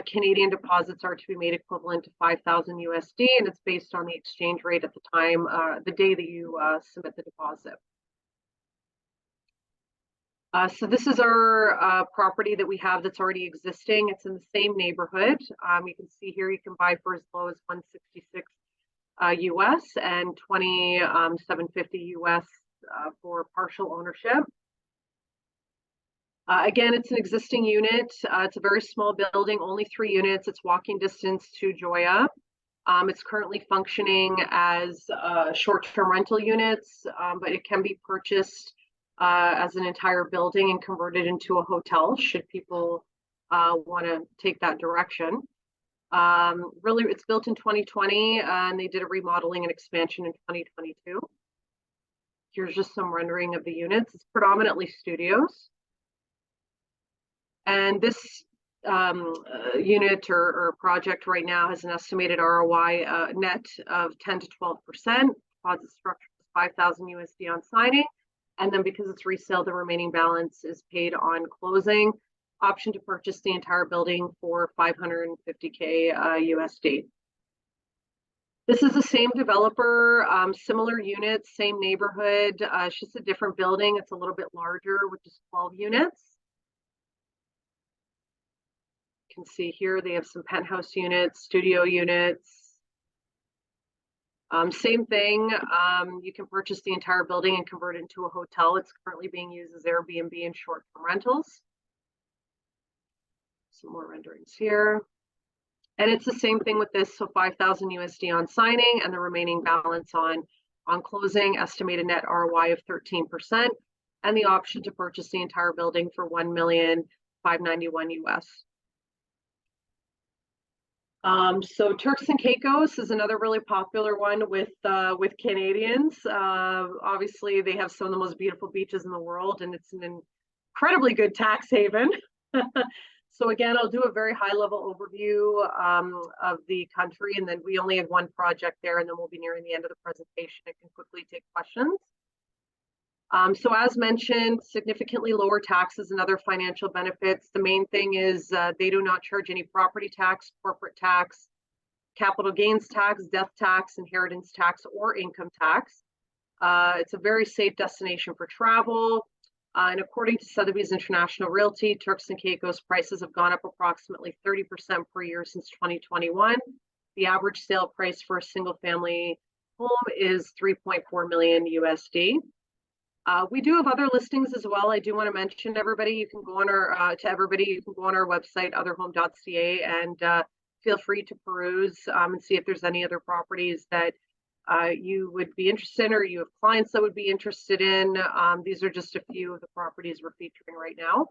Canadian deposits are to be made equivalent to 5,000 USD, and it's based on the exchange rate at the time, the day that you submit the deposit. So this is our property that we have that's already existing. It's in the same neighborhood. You can see here you can buy for as low as 166 US and 2750 US for partial ownership. Again, it's an existing unit. It's a very small building, only 3 units. It's walking distance to Joya. It's currently functioning as short-term rental units, but it can be purchased as an entire building and converted into a hotel should people want to take that direction. Really, it's built in 2020 and they did a remodeling and expansion in 2022. Here's just some rendering of the units. It's predominantly studios. And this unit or project right now has an estimated ROI net of 10 to 12%. Deposit structure is 5,000 USD on signing. And then because it's resale, the remaining balance is paid on closing. Option to purchase the entire building for 550K USD. This is the same developer, similar units, same neighborhood. It's just a different building. It's a little bit larger, which is 12 units. You can see here they have some penthouse units, studio units. Same thing. You can purchase the entire building and convert it into a hotel. It's currently being used as Airbnb and short-term rentals. Some more renderings here. And it's the same thing with this. So 5,000 USD on signing and the remaining balance on closing, estimated net ROI of 13%, and the option to purchase the entire building for $1,591,000 US. So Turks and Caicos is another really popular one with Canadians. Obviously, they have some of the most beautiful beaches in the world, and it's an incredibly good tax haven. So again, I'll do a very high-level overview of the country, and then we only have one project there, and then we'll be nearing the end of the presentation. I can quickly take questions. So as mentioned, significantly lower taxes and other financial benefits. The main thing is they do not charge any property tax, corporate tax, capital gains tax, death tax, inheritance tax, or income tax. It's a very safe destination for travel. And according to Sotheby's International Realty, Turks and Caicos prices have gone up approximately 30% per year since 2021. The average sale price for a single family home is 3.4 million USD. We do have other listings as well. I do want to mention everybody. You can go on our you can go on our website, otherhome.ca, and feel free to peruse and see if there's any other properties that you would be interested in, or you have clients that would be interested in. These are just a few of the properties we're featuring right now.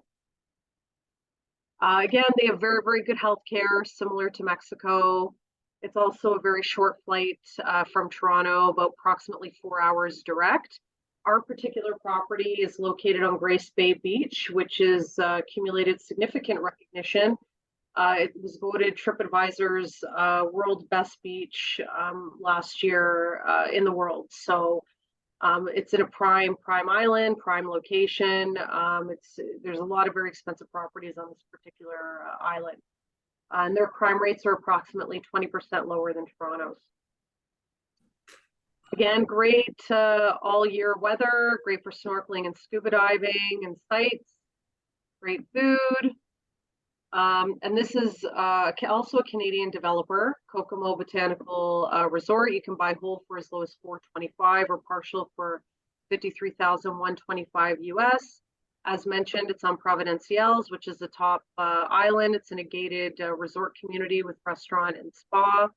Again, they have very, very good healthcare, similar to Mexico. It's also a very short flight from Toronto, about approximately 4 hours direct. Our particular property is located on Grace Bay Beach, which has accumulated significant recognition. It was voted TripAdvisor's world best beach last year in the world. So it's in a prime island, prime location. There's a lot of very expensive properties on this particular island. And their crime rates are approximately 20% lower than Toronto's. Again, great all year weather, great for snorkeling and scuba diving and sites, great food. And this is also a Canadian developer, Kokomo Botanical Resort. You can buy whole for as low as $425 or partial for $53,125 US. As mentioned, it's on Providenciales, which is the top island. It's in a gated resort community with restaurant and spa.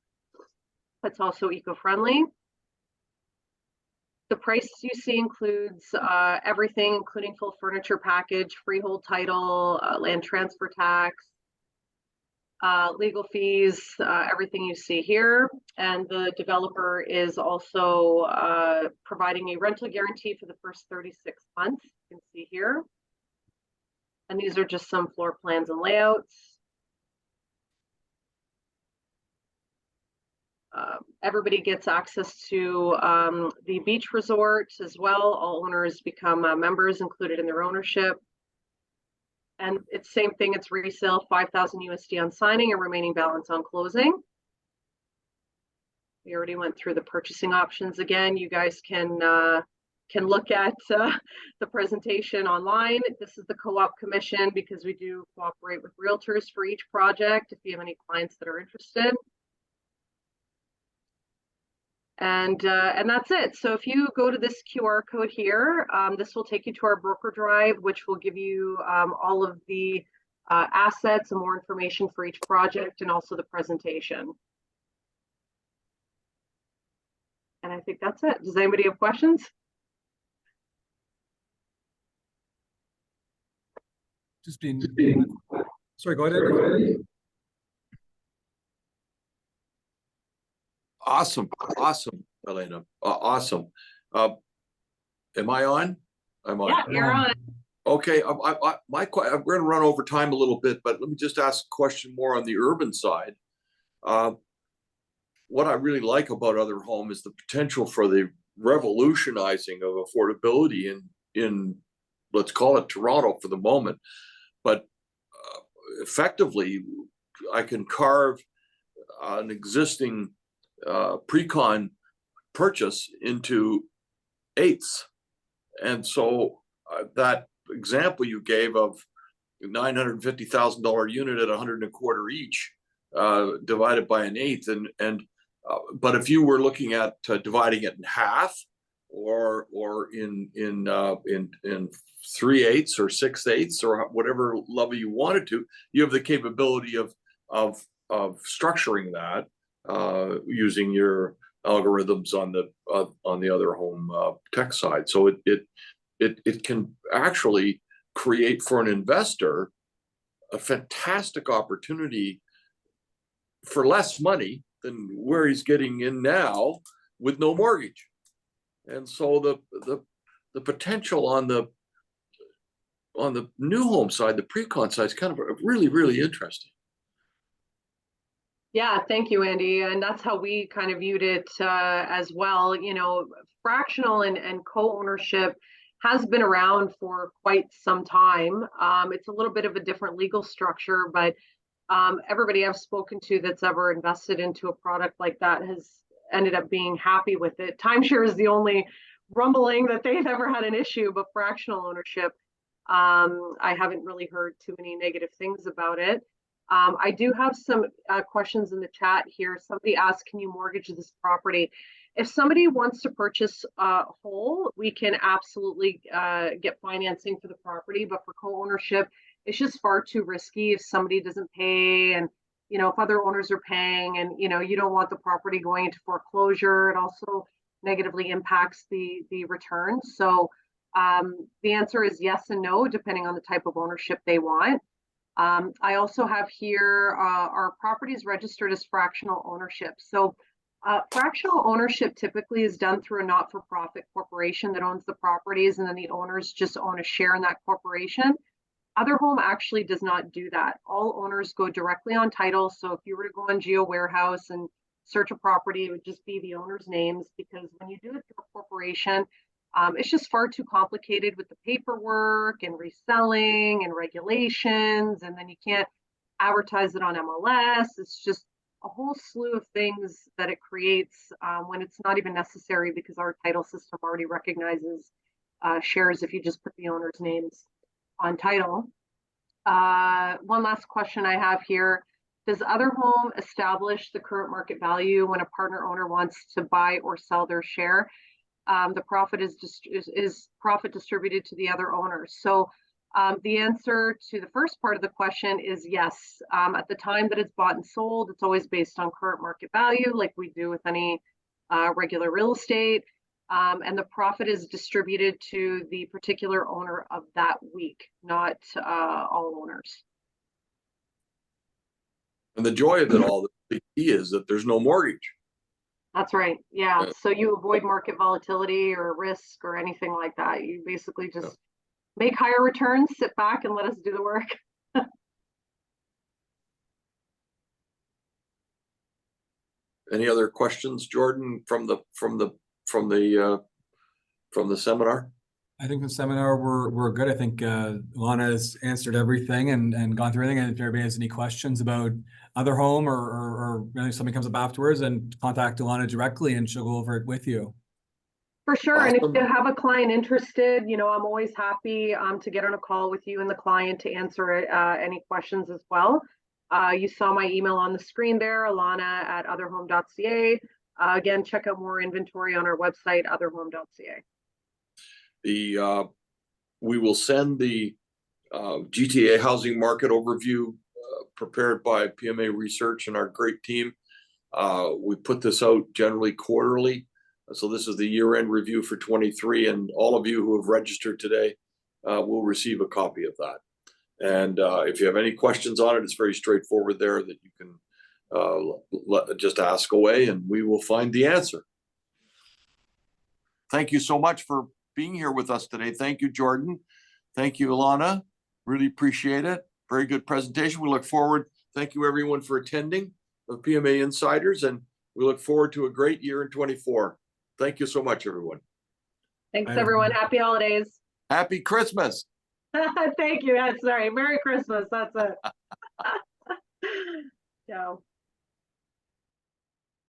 It's also eco-friendly. The price you see includes everything, including full furniture package, freehold title, land transfer tax, legal fees, everything you see here. And the developer is also providing a rental guarantee for the first 36 months, you can see here. And these are just some floor plans and layouts. Everybody gets access to the beach resort as well. All owners become members included in their ownership. And it's same thing, it's resale, 5,000 USD on signing and remaining balance on closing. We already went through the purchasing options. Again, you guys can look at the presentation online. This is the co-op commission, because we do cooperate with realtors for each project if you have any clients that are interested. And that's it. So if you go to this QR code here, this will take you to our broker drive, which will give you all of the assets and more information for each project, and also the presentation. And I think that's it. Does anybody have questions? Sorry, go ahead. Awesome, Elena. Awesome. Am I on? I'm on. Yeah, you're on. Okay, we're going to run over time a little bit, but let me just ask a question more on the urban side. What I really like about otherhome is the potential for the revolutionizing of affordability in let's call it Toronto for the moment. But effectively, I can carve an existing pre-con purchase into eighths. And so that example you gave of $950,000 unit at 125 each, divided by an eighth, but if you were looking at dividing it in half, or in 3/8 or 6/8 or whatever level you wanted to, you have the capability of structuring that using your algorithms on the otherhome tech side. So it can actually create for an investor a fantastic opportunity for less money than where he's getting in now with no mortgage. And so the potential on the new home side, the pre-con side, is kind of really, really interesting. Yeah, thank you, Andy. And that's how we kind of viewed it as well. You know, fractional and co-ownership has been around for quite some time. It's a little bit of a different legal structure, but everybody I've spoken to that's ever invested into a product like that has ended up being happy with it. Timeshare is the only rumbling that they've ever had an issue, but fractional ownership, I haven't really heard too many negative things about it. I do have some questions in the chat here. Somebody asked, can you mortgage this property? If somebody wants to purchase whole, we can absolutely get financing for the property, but for co-ownership, it's just far too risky if somebody doesn't pay, and you know, if other owners are paying, and you know, you don't want the property going into foreclosure. It also negatively impacts the returns. So the answer is yes and no, depending on the type of ownership they want. I also have here our properties registered as fractional ownership. So fractional ownership typically is done through a not-for-profit corporation that owns the properties, and then the owners just own a share in that corporation. Otherhome actually does not do that. All owners go directly on title. So if you were to go on Geo Warehouse and search a property, it would just be the owner's names, because when you do it through a corporation, it's just far too complicated with the paperwork and reselling and regulations, and then you can't advertise it on MLS. It's just a whole slew of things that it creates when it's not even necessary, because our title system already recognizes shares if you just put the owner's names on title. One last question I have here. Does otherhome establish the current market value when a partner owner wants to buy or sell their share? The profit is profit distributed to the other owners. So the answer to the first part of the question is yes. At the time that it's bought and sold, it's always based on current market value, like we do with any regular real estate. And the profit is distributed to the particular owner of that week, not all owners. And the joy of it all, the key is that there's no mortgage. That's right. Yeah. So you avoid market volatility or risk or anything like that. You basically just make higher returns, sit back and let us do the work. Any other questions, Jordan, from the seminar? I think the seminar we're good. I think Lana has answered everything and gone through everything. And if anybody has any questions about otherhome or if something comes up afterwards, and contact Lana directly and she'll go over it with you. For sure. Awesome. And if you have a client interested, you know, I'm always happy to get on a call with you and the client to answer any questions as well. You saw my email on the screen there, alana@otherhome.ca. Again, check out more inventory on our website, otherhome.ca. We will send the GTA housing market overview prepared by PMA Research and our great team. We put this out generally quarterly. So this is the year-end review for 23, and all of you who have registered today will receive a copy of that. And if you have any questions on it, it's very straightforward there, that you can just ask away and we will find the answer. Thank you so much for being here with us today. Thank you, Jordan. Thank you, Alana. Really appreciate it. Very good presentation. We look forward. Thank you, everyone, for attending the PMA Insiders, and we look forward to a great year in 24. Thank you so much, everyone. Thanks, everyone. Happy holidays. Happy Christmas. Thank you. Yeah, sorry. Merry Christmas. That's it. Ciao.